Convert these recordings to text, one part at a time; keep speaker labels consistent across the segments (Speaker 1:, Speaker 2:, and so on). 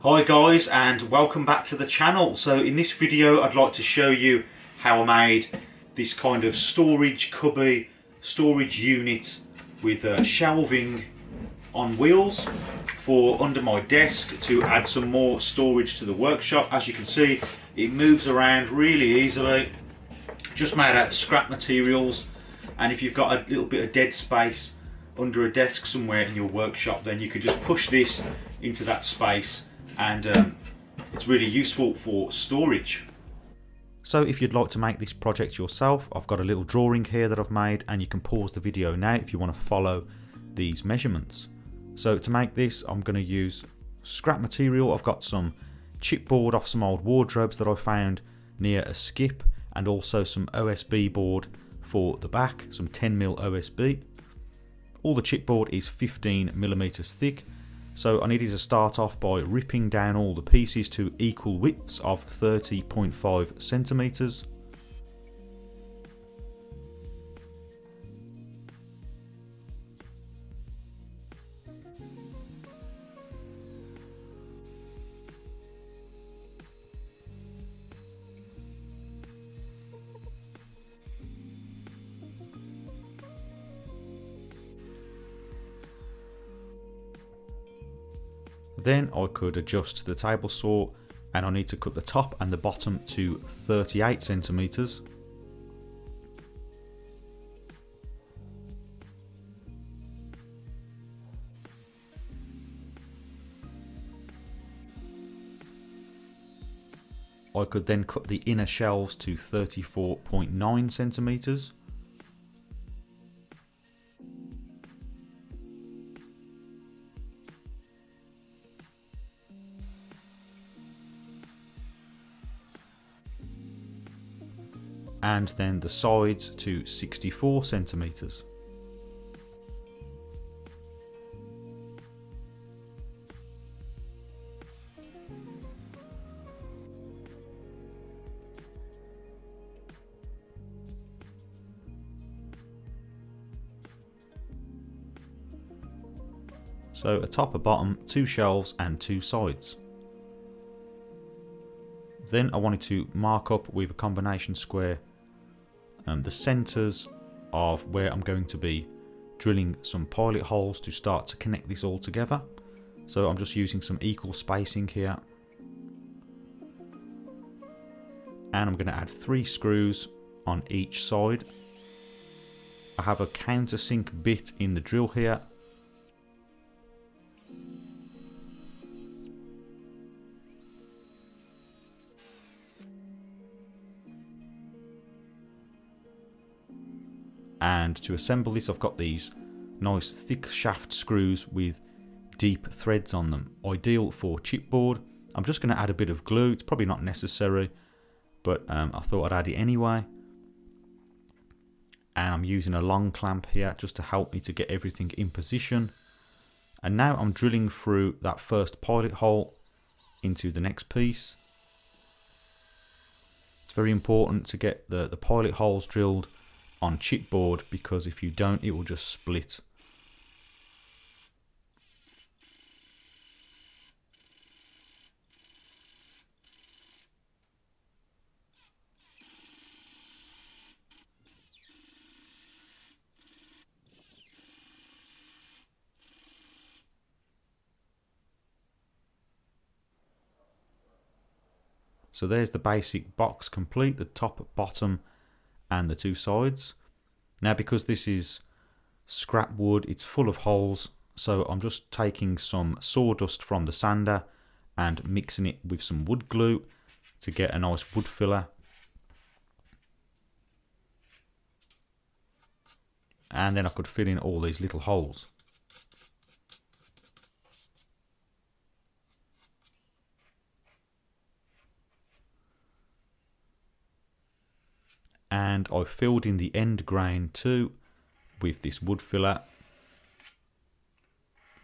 Speaker 1: Hi guys, and welcome back to the channel. So in this video I'd like to show you how I made this kind of storage cubby, storage unit with shelving on wheels for under my desk to add some more storage to the workshop. As you can see, it moves around really easily, just made out of scrap materials, and if you've got a little bit of dead space under a desk somewhere in your workshop, then you could just push this into that space, and it's really useful for storage. So if you'd like to make this project yourself, I've got a little drawing here that I've made, and you can pause the video now if you want to follow these measurements. So to make this, I'm going to use scrap material. I've got some chipboard off some old wardrobes that I found near a skip, and also some OSB board for the back, some 10mm OSB. All the chipboard is 15mm thick. So I needed to start off by ripping down all the pieces to equal widths of 30.5 centimeters. Then I could adjust the table saw, and I need to cut the top and the bottom to 38 centimeters. I could then cut the inner shelves to 34.9 centimeters. And then the sides to 64 centimeters. So a top, a bottom, two shelves and two sides. Then I wanted to mark up with a combination square the centres of where I'm going to be drilling some pilot holes to start to connect this all together. So I'm just using some equal spacing here, and I'm going to add 3 screws on each side. I have a countersink bit in the drill here. And to assemble this, I've got these nice thick shaft screws with deep threads on them, ideal for chipboard. I'm just going to add a bit of glue. It's probably not necessary, but I thought I'd add it anyway. And I'm using a long clamp here just to help me to get everything in position. And now I'm drilling through that first pilot hole into the next piece. It's very important to get the pilot holes drilled on chipboard, because if you don't, it will just split. So there's the basic box complete, the top, bottom and the two sides. Now because this is scrap wood, it's full of holes, so I'm just taking some sawdust from the sander and mixing it with some wood glue to get a nice wood filler. And then I could fill in all these little holes. And I filled in the end grain too with this wood filler,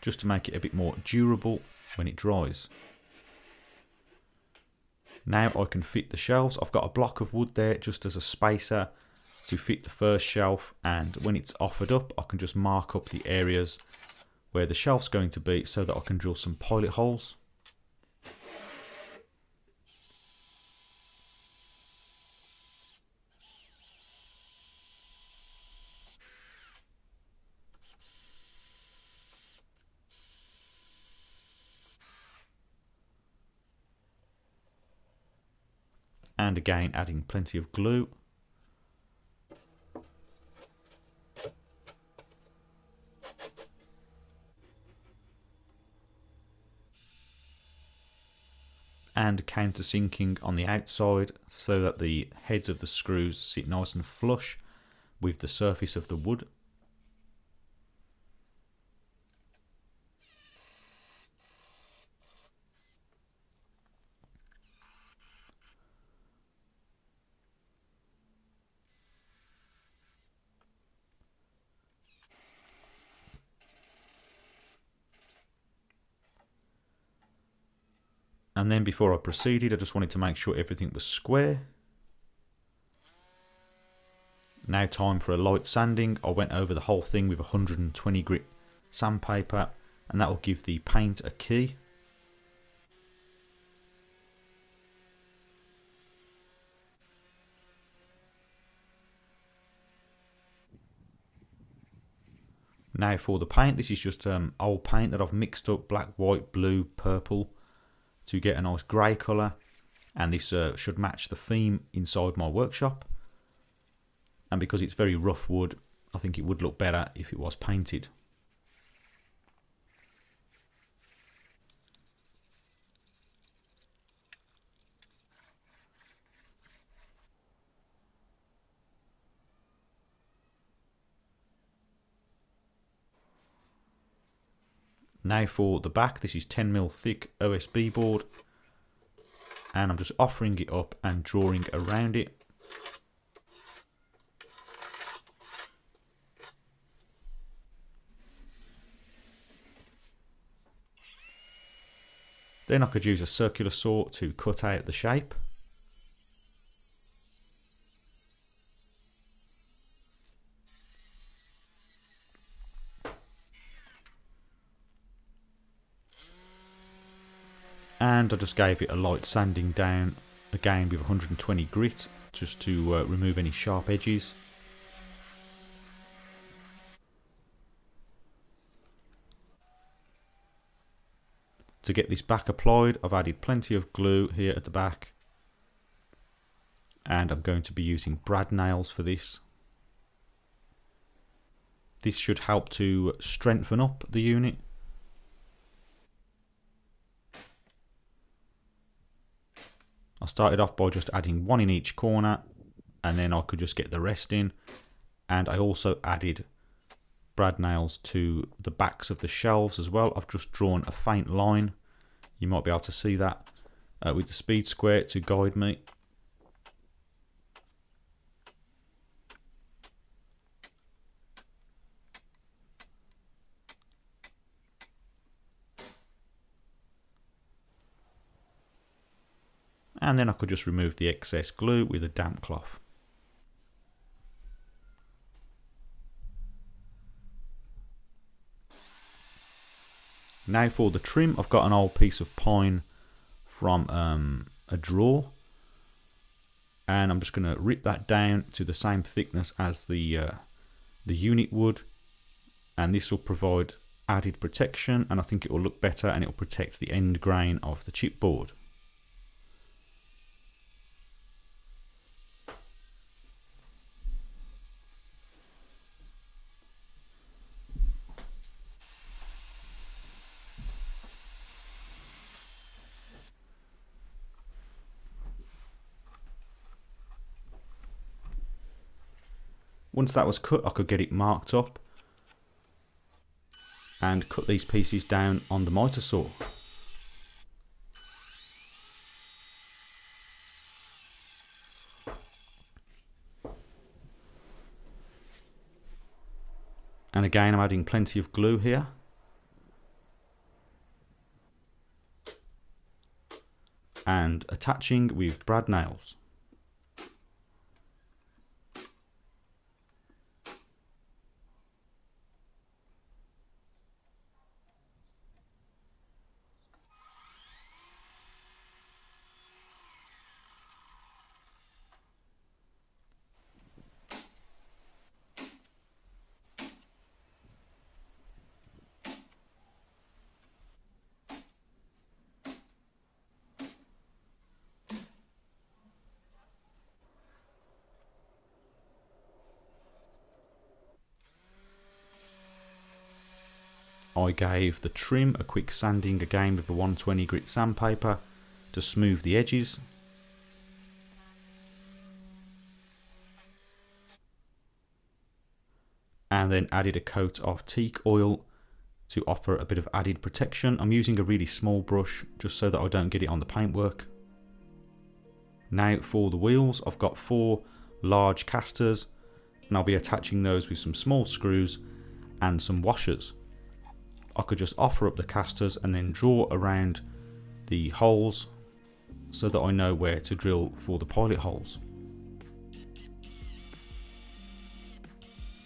Speaker 1: just to make it a bit more durable when it dries. Now I can fit the shelves. I've got a block of wood there just as a spacer to fit the first shelf, and when it's offered up I can just mark up the areas where the shelf's going to be so that I can drill some pilot holes. And again adding plenty of glue. And countersinking on the outside so that the heads of the screws sit nice and flush with the surface of the wood. And then before I proceeded, I just wanted to make sure everything was square. Now time for a light sanding. I went over the whole thing with 120 grit sandpaper, and that will give the paint a key. Now for the paint, this is just old paint that I've mixed up, black, white, blue, purple, to get a nice grey colour, and this should match the theme inside my workshop. And because it's very rough wood, I think it would look better if it was painted. Now for the back, this is 10mm thick OSB board, and I'm just offering it up and drawing around it. Then I could use a circular saw to cut out the shape. And I just gave it a light sanding down, again with 120 grit, just to remove any sharp edges. To get this back applied, I've added plenty of glue here at the back, and I'm going to be using brad nails for this. This should help to strengthen up the unit. I started off by just adding one in each corner, and then I could just get the rest in. And I also added brad nails to the backs of the shelves as well. I've just drawn a faint line. You might be able to see that with the speed square to guide me. And then I could just remove the excess glue with a damp cloth. Now for the trim, I've got an old piece of pine from a drawer, and I'm just going to rip that down to the same thickness as the unit would, and this will provide added protection, and I think it will look better, and it will protect the end grain of the chipboard. Once that was cut, I could get it marked up and cut these pieces down on the miter saw. And again, I'm adding plenty of glue here. And attaching with brad nails. I gave the trim a quick sanding again with a 120 grit sandpaper to smooth the edges. And then added a coat of teak oil to offer a bit of added protection. I'm using a really small brush just so that I don't get it on the paintwork. Now for the wheels, I've got 4 large casters and I'll be attaching those with some small screws and some washers. I could just offer up the casters and then draw around the holes so that I know where to drill for the pilot holes.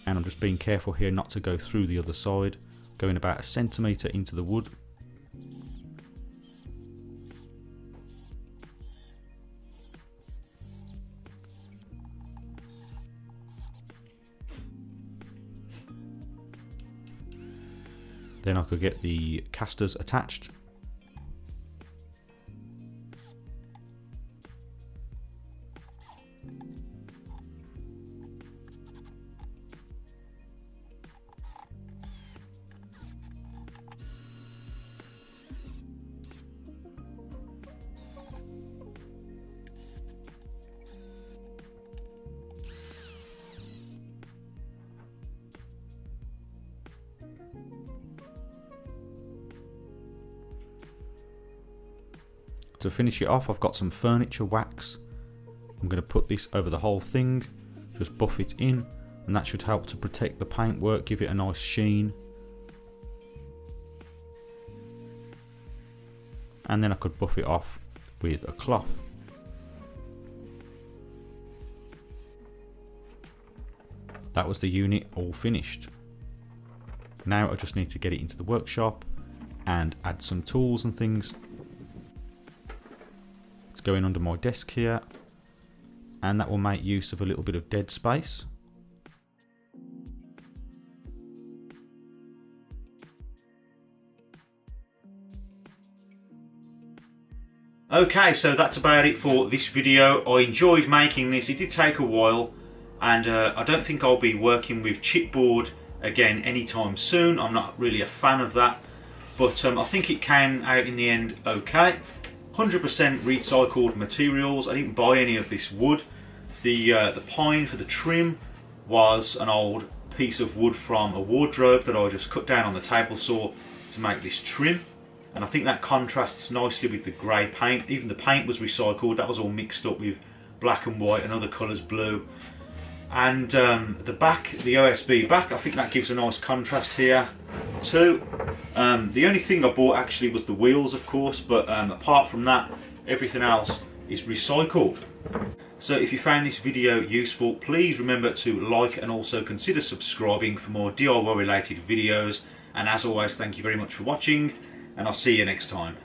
Speaker 1: And I'm just being careful here not to go through the other side, going about 1 centimetre into the wood. Then I could get the casters attached. To finish it off, I've got some furniture wax. I'm going to put this over the whole thing, just buff it in, and that should help to protect the paintwork, give it a nice sheen. And then I could buff it off with a cloth. That was the unit all finished. Now I just need to get it into the workshop and add some tools and things. It's going under my desk here, and that will make use of a little bit of dead space. Okay, so that's about it for this video. I enjoyed making this. It did take a while, and I don't think I'll be working with chipboard again anytime soon. I'm not really a fan of that, but I think it came out in the end okay. 100% recycled materials. I didn't buy any of this wood. The pine for the trim was an old piece of wood from a wardrobe that I just cut down on the table saw to make this trim, and I think that contrasts nicely with the grey paint. Even the paint was recycled. That was all mixed up with black and white and other colours, blue. And the back, the OSB back, I think that gives a nice contrast here too. The only thing I bought actually was the wheels, of course, but apart from that, everything else is recycled. So if you found this video useful, please remember to like and also consider subscribing for more DIY related videos. And as always, thank you very much for watching, and I'll see you next time.